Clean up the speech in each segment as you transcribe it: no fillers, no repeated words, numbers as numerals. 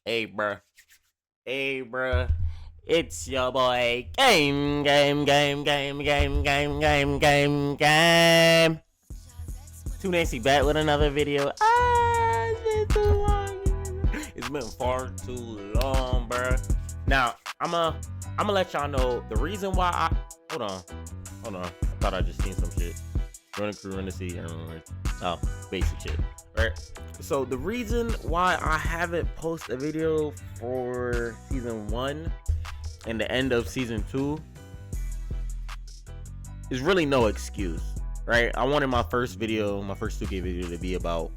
Hey, bruh. Hey, bruh. It's your boy. Game. Too Nancy back with another video. It's been too long. It's been far too long, bruh. Now, I'ma let y'all know the reason why hold on. I thought I just seen some shit. Running crew in the city. Oh, basic shit. Right. So the reason why I haven't posted a video for season 1 and the end of season 2 is really no excuse, right? I wanted my first 2K video to be about,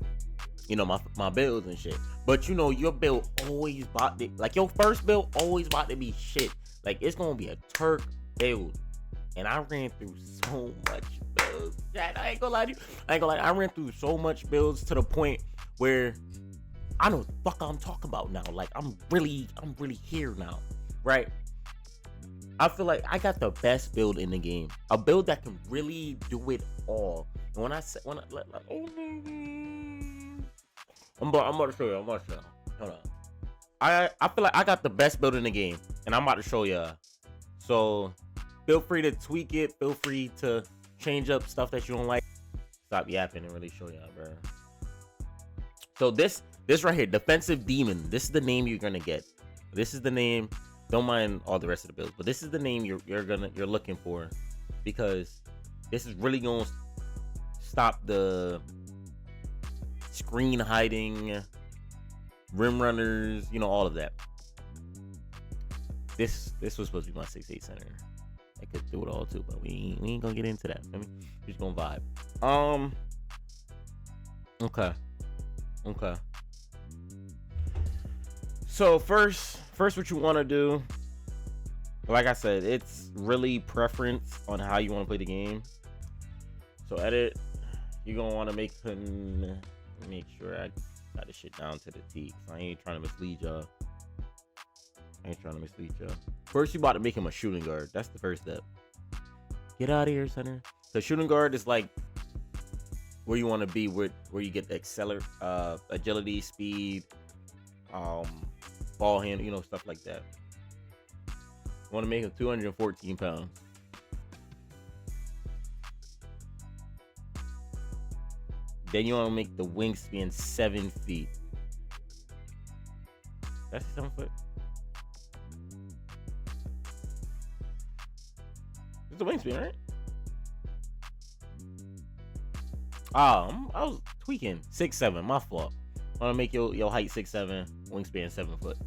my builds and shit. But your build always about to, like, your first build always about to be shit. Like, it's gonna be a Turk build. And I ran through so much builds. I ain't gonna lie to you. I ran through so much builds to the point where I know what the fuck I'm talking about now. Like, I'm really here now, right? I feel like I got the best build in the game. A build that can really do it all. And I'm about to show you. Hold on. I feel like I got the best build in the game, and I'm about to show you. So feel free to tweak it. Feel free to change up stuff that you don't like. Stop yapping and really show y'all, bro. So this right here, Defensive Demon. This is the name you're gonna get. This is the name. Don't mind all the rest of the builds, but this is the name you're looking for, because this is really gonna stop the screen hiding, rim runners, all of that. This was supposed to be my 6'8" center. I could do it all too, but we ain't gonna get into that. I mean, we're just gonna vibe. Okay. So first what you want to do, like I said, it's really preference on how you want to play the game. So edit, you're gonna want to make sure I got this shit down to the T, because I ain't trying to mislead y'all. First, you about to make him a shooting guard. That's the first step. Get out of here, center. So shooting guard is like where you want to be, where you get the agility, speed, ball hand, stuff like that. You want to make him 214 pounds. Then you want to make the wingspan 7 feet. That's 7 foot. It's the wingspan, right? I was tweaking. 6'7", my fault. I want to make your height 6'7", wingspan 7 foot.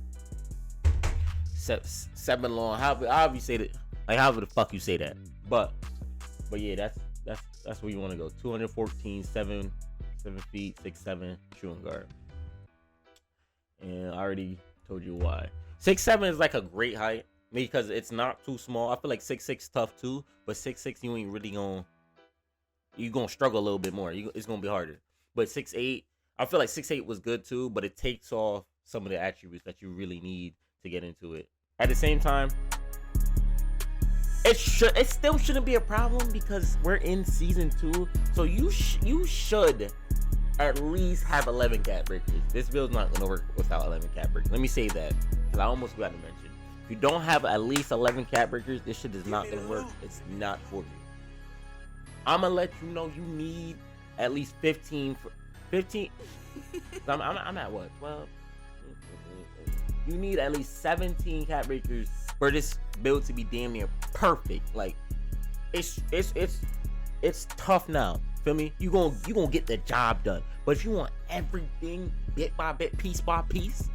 7 long. However you say that, like however the fuck you say that. But yeah, that's where you want to go. 214, 7 feet, 6'7", shooting guard. And I already told you why. 6'7" is like a great height because it's not too small. I feel like 6'6" tough too, but 6'6" you ain't really you're gonna struggle a little bit more. It's gonna be harder. But 6'8", I feel like 6'8" was good too, but it takes off some of the attributes that you really need to get into it. At the same time, it still shouldn't be a problem because we're in season 2, so you should at least have 11 cat breakers. This build's not gonna work without 11 cat breakers. Let me say that, because I almost forgot to mention. If you don't have at least 11 cat breakers, this shit is not gonna work. It's not for you. I'm gonna let you know you need at least 15. I'm at what, 12? You need at least 17 cat breakers for this build to be damn near perfect. Like, it's tough now. Feel me? You gonna get the job done. But if you want everything bit by bit, piece by piece,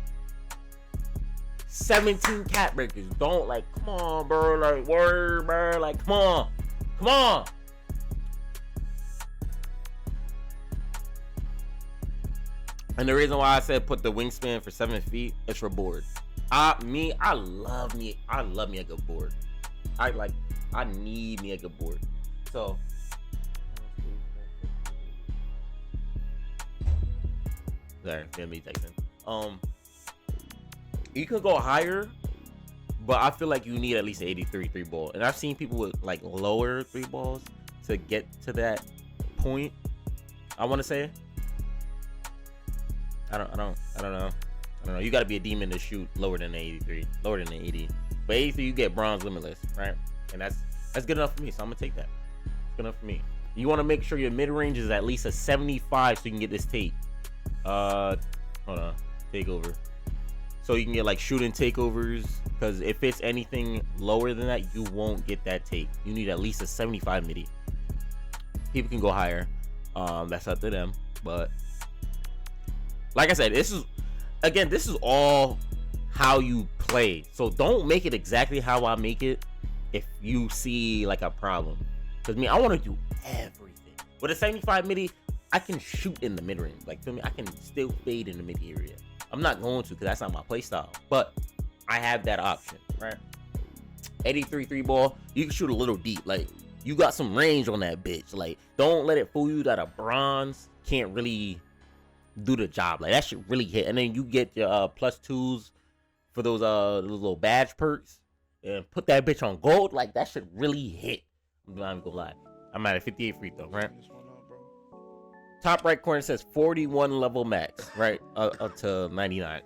17 cat breakers. Don't, like, come on, bro. Like, word, bro. Like, come on. And the reason why I said put the wingspan for 7 feet is for board. I love me a good board. I need me a good board. So sorry, me texting. You could go higher, but I feel like you need at least 83 3 ball. And I've seen people with like lower 3 balls to get to that point. I want to say. I don't know. No, you got to be a demon to shoot lower than the 83, lower than the 80. But 83, you get bronze limitless, right? And that's good enough for me. So I'm gonna take that. It's good enough for me. You want to make sure your mid range is at least a 75 so you can get this take. Hold on, takeover. So you can get like shooting takeovers, because if it's anything lower than that, you won't get that take. You need at least a 75 midi. People can go higher. That's up to them. But like I said, this is all how you play. So don't make it exactly how I make it if you see like a problem. Because I want to do everything. With a 75 midi, I can shoot in the mid range. Like, feel me? I can still fade in the mid area. I'm not going to, because that's not my play style. But I have that option, right? 83 3 ball, you can shoot a little deep. Like, you got some range on that bitch. Like, don't let it fool you that a bronze can't really do the job. Like, that shit really hit. And then you get your +2s for those little badge perks, and put that bitch on gold. Like, that shit really hit. I'm not even gonna lie. I'm at a 58 free throw, right? Top right corner says 41 level max, right? Up to 99.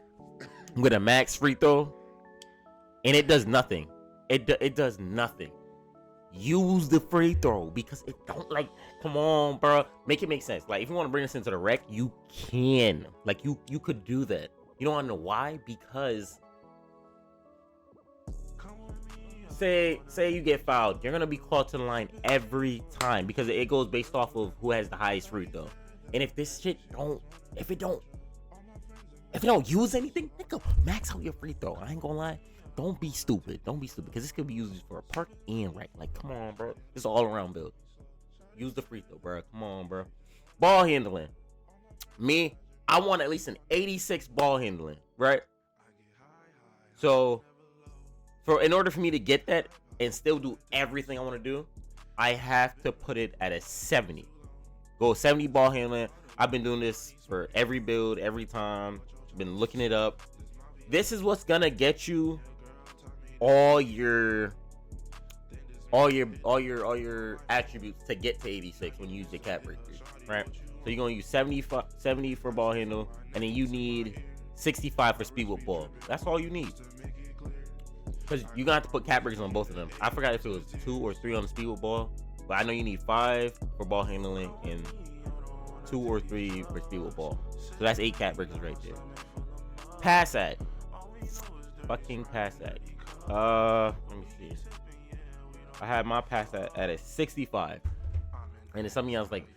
I'm gonna max free throw, and it does nothing. It does nothing. Use the free throw, because it don't, like, come on, bro. Make it make sense. Like, if you want to bring this into the rec, you can. Like, you could do that. You don't want to know why? Because say you get fouled, you're gonna be called to the line every time, because it goes based off of who has the highest free throw. And if this shit if it don't use anything, nigga, max out your free throw. I ain't gonna lie. Don't be stupid. Because this could be used for a park and rec. Like, come on, bro. It's all around build. Use the free throw, bro. Come on, bro. Ball handling. Me, I want at least an 86 ball handling, right? So, in order for me to get that and still do everything I want to do, I have to put it at a 70. Go 70 ball handling. I've been doing this for every build, every time. Been looking it up. This is what's gonna get you all your attributes to get to 86 when you use your cat breakers, right? So you're gonna use 70 for ball handle, and then you need 65 for speed with ball. That's all you need. Because you're gonna have to put cat breakers on both of them. I forgot if it was 2 or 3 on the speed with ball, but I know you need 5 for ball handling and 2 or 3 for speed with ball. So that's 8 cat breakers right there. Pass act. Fucking pass act. Let me see. I had my pass at a 65. And then something else like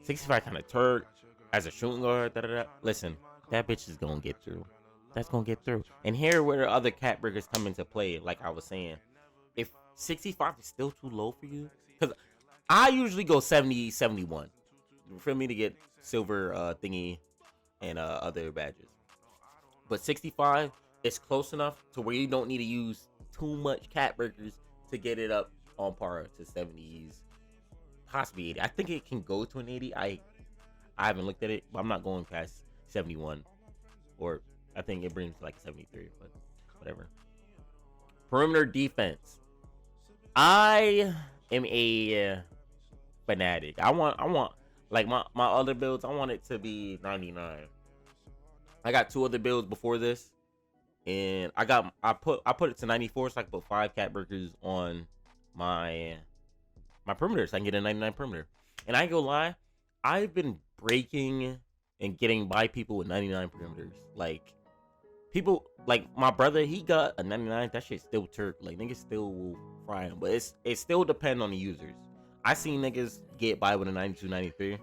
65 kind of turd as a shooting guard. Listen, that bitch is gonna get through. That's gonna get through. And here where the other cat breakers come into play, like I was saying. If 65 is still too low for you, because I usually go 70, 71 for me to get silver thingy and other badges. But 65 is close enough to where you don't need to use too much cat breakers to get it up on par to 70s, possibly 80. I think it can go to an 80. I haven't looked at it, but I'm not going past 71, or I think it brings like 73, but whatever. Perimeter defense. I am a fanatic. I want like my other builds, I want it to be 99. I got 2 other builds before this, and I put it to 94 so I can put 5 cat breakers on my perimeter so I can get a 99 perimeter. And I ain't gonna lie, I've been breaking and getting by people with 99 perimeters. Like, people like my brother, he got a 99. That shit still turk. Like, niggas still will fry him, but it still depend on the users. I seen niggas get by with a 92, 93,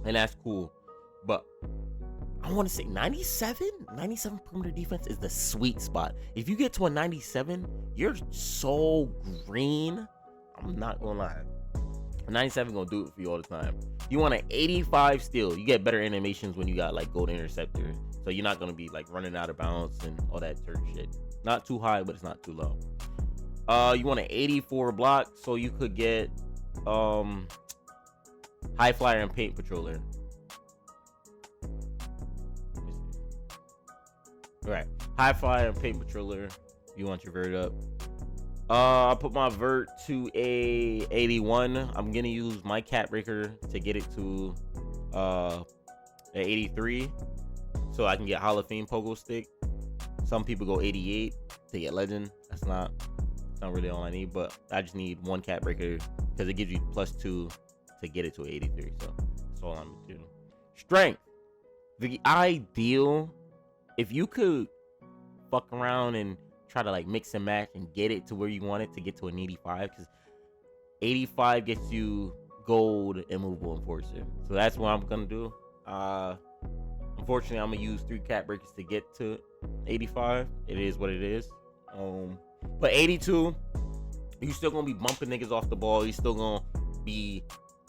and that's cool. But I want to say 97 perimeter defense is the sweet spot. If you get to a 97, you're so green. I'm not gonna lie. A 97 gonna do it for you all the time. You want an 85 steal. You get better animations when you got like gold interceptor. So you're not gonna be like running out of bounds and all that turd shit. Not too high, but it's not too low. You want an 84 block, so you could get high flyer and paint patroller. Right, high flyer and paint patroller. You want your vert up. I put my vert to a 81. I'm gonna use my cat breaker to get it to a 83. so I can get Hall of Fame pogo stick. Some people go 88 to get legend. It's not really all I need, but I just need one cat breaker because it gives you +2 to get it to 83. So that's all I'm doing. Strength. The ideal, if you could fuck around and try to like mix and match and get it to where you want it to get to an 85, because 85 gets you gold immovable enforcer. So that's what I'm gonna do. Unfortunately, I'm gonna use 3 cat breakers to get to 85. It is what it is. But 82, you still gonna be bumping niggas off the ball. You still gonna be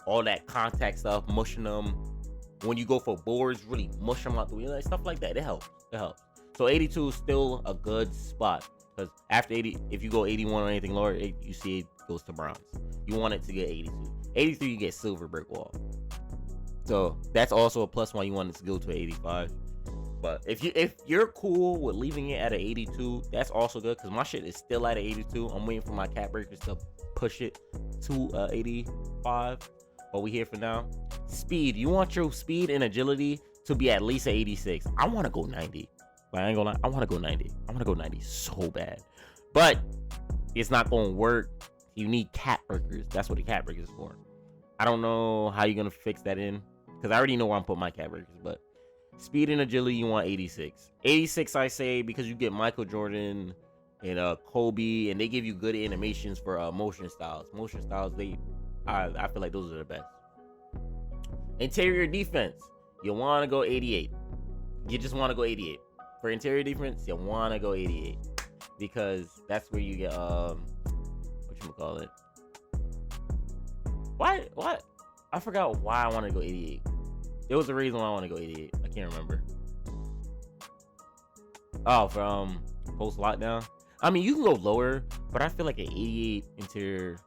all that contact stuff, mushing them. When you go for boards, really mush them out the way, stuff like that. It helps. So 82 is still a good spot, because after 80, if you go 81 or anything lower, you see it goes to bronze. You want it to get 82. 83, you get silver brick wall. So that's also a plus one. You want it to go to 85. But if you're cool with leaving it at an 82, that's also good, because my shit is still at an 82. I'm waiting for my cat breakers to push it to 85. But we here for now. Speed. You want your speed and agility to be at least an 86. I want to go 90. But I ain't gonna lie. I want to go 90. I want to go 90 so bad. But it's not going to work. You need cat breakers. That's what the cat breakers is for. I don't know how you're going to fix that in, because I already know where I'm putting my cat breakers. But speed and agility, you want 86. 86, I say, because you get Michael Jordan and Kobe, and they give you good animations for motion styles. Motion styles, I feel like those are the best. Interior defense, you want to go 88. You just want to go 88. For interior defense, you want to go 88, because that's where you get whatchamacallit. Why? I forgot why I want to go 88. There was a reason why I want to go 88. I can't remember. Oh, from post lockdown. I mean, you can go lower, but I feel like an 88 interior,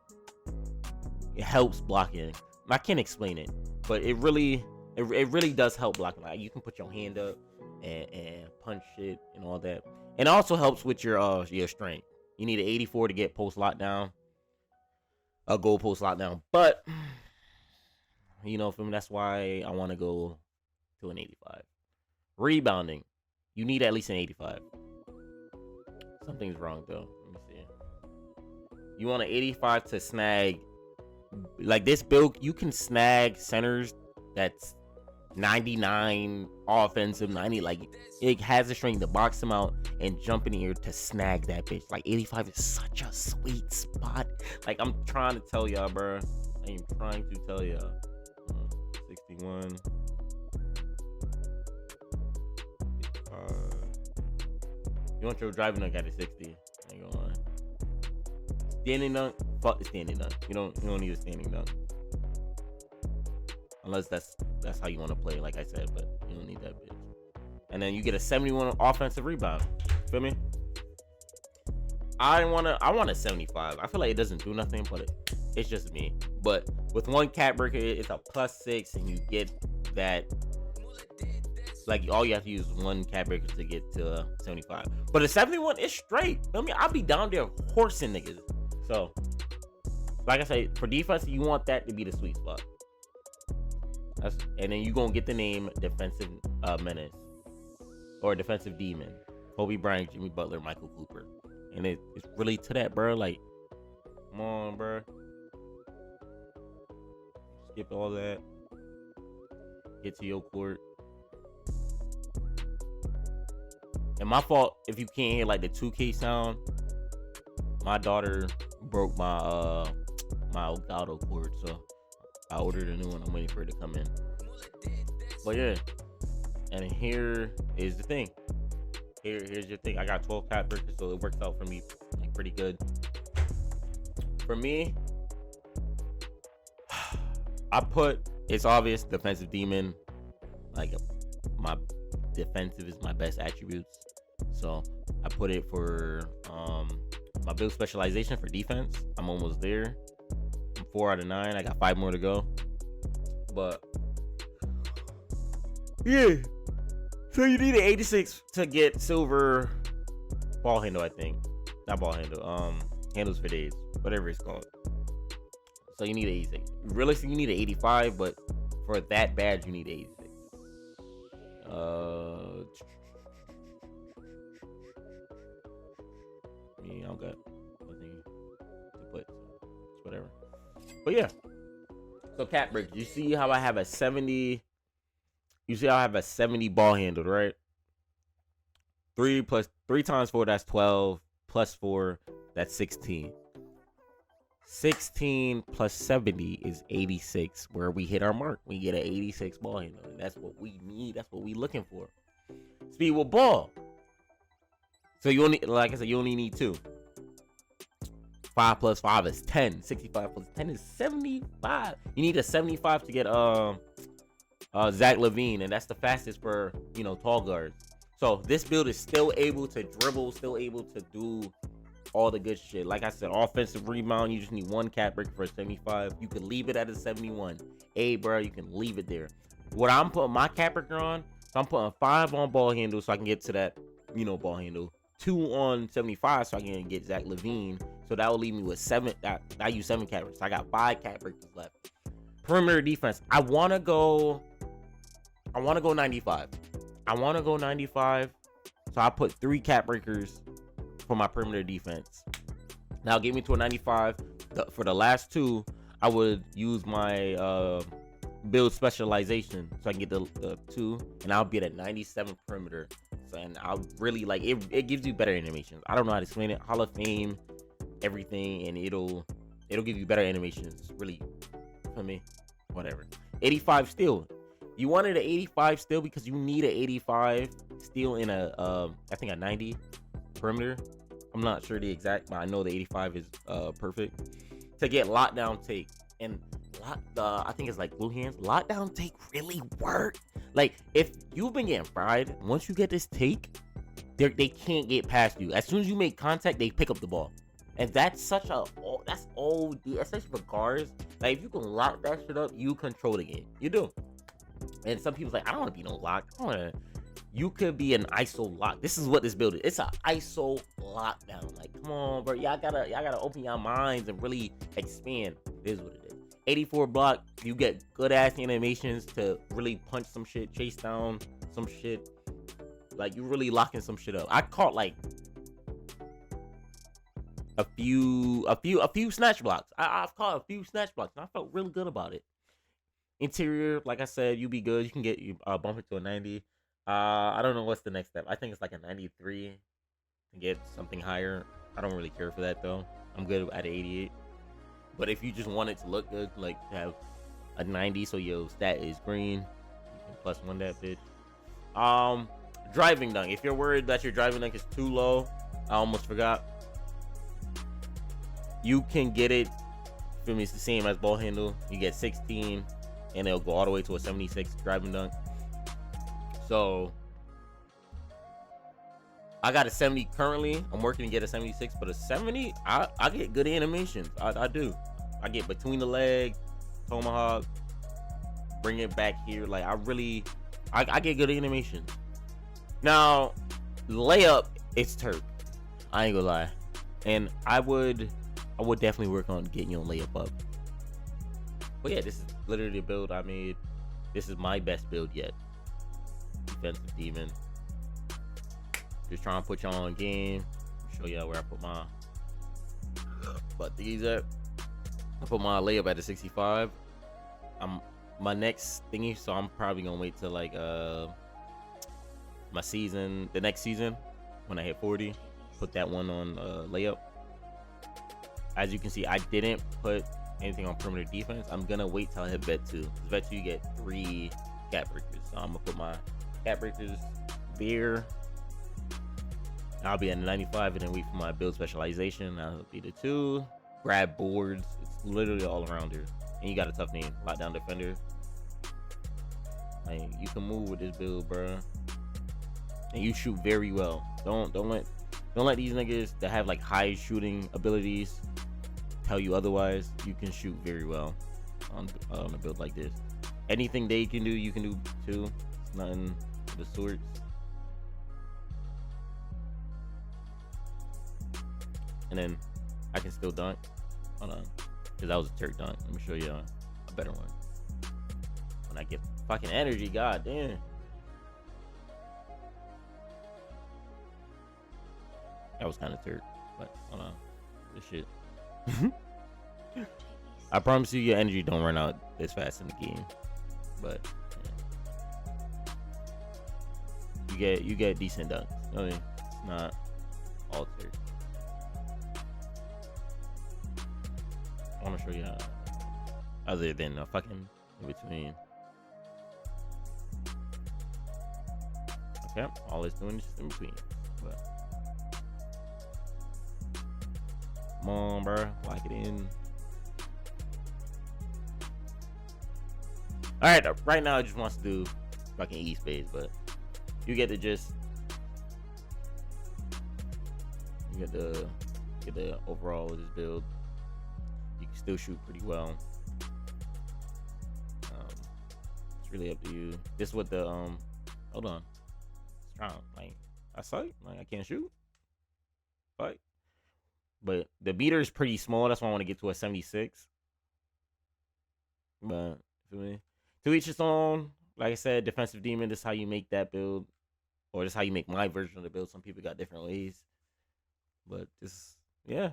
it helps blocking. I can't explain it, but it really does help blocking. Like, you can put your hand up and punch it and all that. And it also helps with your strength. You need an 84 to get post lockdown, a goal post lockdown. But you know, for me, that's why I want to go to an 85. Rebounding, you need at least an 85. Something's wrong though. Let me see. You want an 85 to snag, like this build, you can snag centers that's 99 offensive, 90, like it has the strength to box them out and jump in the air to snag that bitch. Like 85 is such a sweet spot. Like, I'm trying to tell y'all, bro. I am trying to tell y'all. 61. You want your driving dunk at a 60. I ain't gonna lie. Standing dunk, fuck the standing dunk. You don't need a standing dunk. Unless that's how you want to play, like I said, but you don't need that bitch. And then you get a 71 offensive rebound. Feel me? I want a 75. I feel like it doesn't do nothing, but it's just me. But with one cat breaker, it's a +6, and you get that. Like, all you have to use is one cat breaker to get to 75. But a 71 is straight. Feel me? I'll be down there horsing niggas. So, like I say, for defense, you want that to be the sweet spot. And then you gonna get the name defensive menace or defensive demon. Kobe Bryant, Jimmy Butler, Michael Cooper. And it's really to that, bro. Like, come on, bro. Skip all that. Get to your court. And my fault if you can't hear like the 2K sound. My daughter broke my my Elgato cord, so I ordered a new one. I'm waiting for it to come in. But yeah, and here is the thing. Here's your thing. I got 12 cat breakers, so it works out for me like pretty good. For me, it's obvious, defensive demon. Like, my defensive is my best attributes, so I put it for my build specialization for defense. I'm almost there. I'm 4 out of 9. I got 5 more to go. But yeah, so you need an 86 to get silver ball handle. I think not ball handle. Handles for days, whatever it's called. So you need an 86. Realistically, you need an 85, but for that badge, you need 86. I don't got nothing to put. It's whatever. But yeah. So cat break. You see how I have a 70? You see how I have a 70 ball handle, right? 3 times 4, that's 12. Plus 4, that's 16. 16 plus 70 is 86, where we hit our mark. We get an 86 ball handle. And that's what we need. That's what we looking for. Speed with ball. So you only, like I said, you only need 2. 5 plus 5 is 10. 65 plus 10 is 75. You need a 75 to get Zach LaVine, and that's the fastest for, you know, tall guards. So this build is still able to dribble, still able to do all the good shit. Like I said, offensive rebound, you just need 1 cat breaker for a 75. You can leave it at a 71. Hey, bro, you can leave it there. What I'm putting my cat breaker on, so I'm putting 5 on ball handle so I can get to that, you know, ball handle. 2 on 75 so I can get Zach LaVine. So that will leave me with 7. I use 7 cat breakers. So I got 5 cat breakers left. Perimeter defense. I wanna go 95. So I put 3 cat breakers for my perimeter defense. Now get me to a 95. For the last 2, I would use my build specialization so I can get the 2, and I'll be at a 97 perimeter. So, and I really like it. It gives you better animations. I don't know how to explain it. Hall of Fame, everything, and it'll give you better animations. Really, for me, whatever. 85 steal. You wanted an 85 steal because you need an 85 steal in a I think a 90 perimeter. I'm not sure the exact, but I know the 85 is perfect to get lockdown take. And I think it's like Blue Hands. Lockdown take really work. Like if you've been getting fried, once you get this take, they can't get past you. As soon as you make contact, they pick up the ball. And that's that's OD, especially for guards. Like if you can lock that shit up, you control the game. You do. And some people's like, I don't want to be no lock. You could be an ISO lock. This is what this build is. It's an ISO lockdown. Like, come on, bro. Y'all gotta open your minds and really expand. It is what it is. 84 block. You get good ass animations to really punch some shit, chase down some shit. Like you really locking some shit up. I caught like a few snatch blocks. I've caught a few snatch blocks, and I felt really good about it. Interior, like I said, you be good. You can get bump it to a 90. I don't know what's the next step. I think it's like a 93 to get something higher. I don't really care for that though. I'm good at 88. But if you just want it to look good, like have a 90, so your stat is green, you can plus 1 that bitch. Driving dunk. If you're worried that your driving dunk is too low, I almost forgot. You can get it. For me, it's the same as ball handle. You get 16, and it'll go all the way to a 76 driving dunk. So I got a 70 currently. I'm working to get a 76, but a 70, I get good animations. I do. I get between the leg, tomahawk, bring it back here. Like I get good animations. Now, layup, it's Turk. I ain't gonna lie. And I would definitely work on getting your layup up. But yeah, this is literally a build I made. This is my best build yet. Defensive demon. Just trying to put y'all on game. Show y'all where I put my these at. I put my layup at a 65. My next thingy, so I'm probably gonna wait till like my season, the next season when I hit 40. Put that one on layup. As you can see, I didn't put anything on perimeter defense. I'm gonna wait till I hit vet 2. Vet 2 you get 3 cat breakers. So I'm gonna put my cat breakers there. I'll be at 95 and then wait for my build specialization. That'll be the 2. Grab boards. It's literally all around here. And you got a tough name. Lockdown defender. Like, you can move with this build, bro. And you shoot very well. Don't let these niggas that have like high shooting abilities tell you otherwise. You can shoot very well on a build like this. Anything they can do, you can do too. It's nothing of the sorts. And then I can still dunk. Hold on, because that was a Turk dunk. Let me show you a better one. When I get fucking energy, god damn. That was kind of turd, but hold on, this shit. I promise you, your energy don't run out this fast in the game, but yeah. you get decent dunks. I mean, it's not altered. I want to show you how, other than a fucking in between. Okay, all it's doing is just in between. But come on, bro, lock it in. All right, right now I just wants to do fucking E spades, but you get to just get the overall of this build. You can still shoot pretty well. It's really up to you. This what the hold on. It's strong. Like I sight. Like I can't shoot. But the beater is pretty small. That's why I want to get to a 76. But feel me? To each its own. Like I said, defensive demon. This is how you make that build, or this is how you make my version of the build. Some people got different ways. But this, yeah.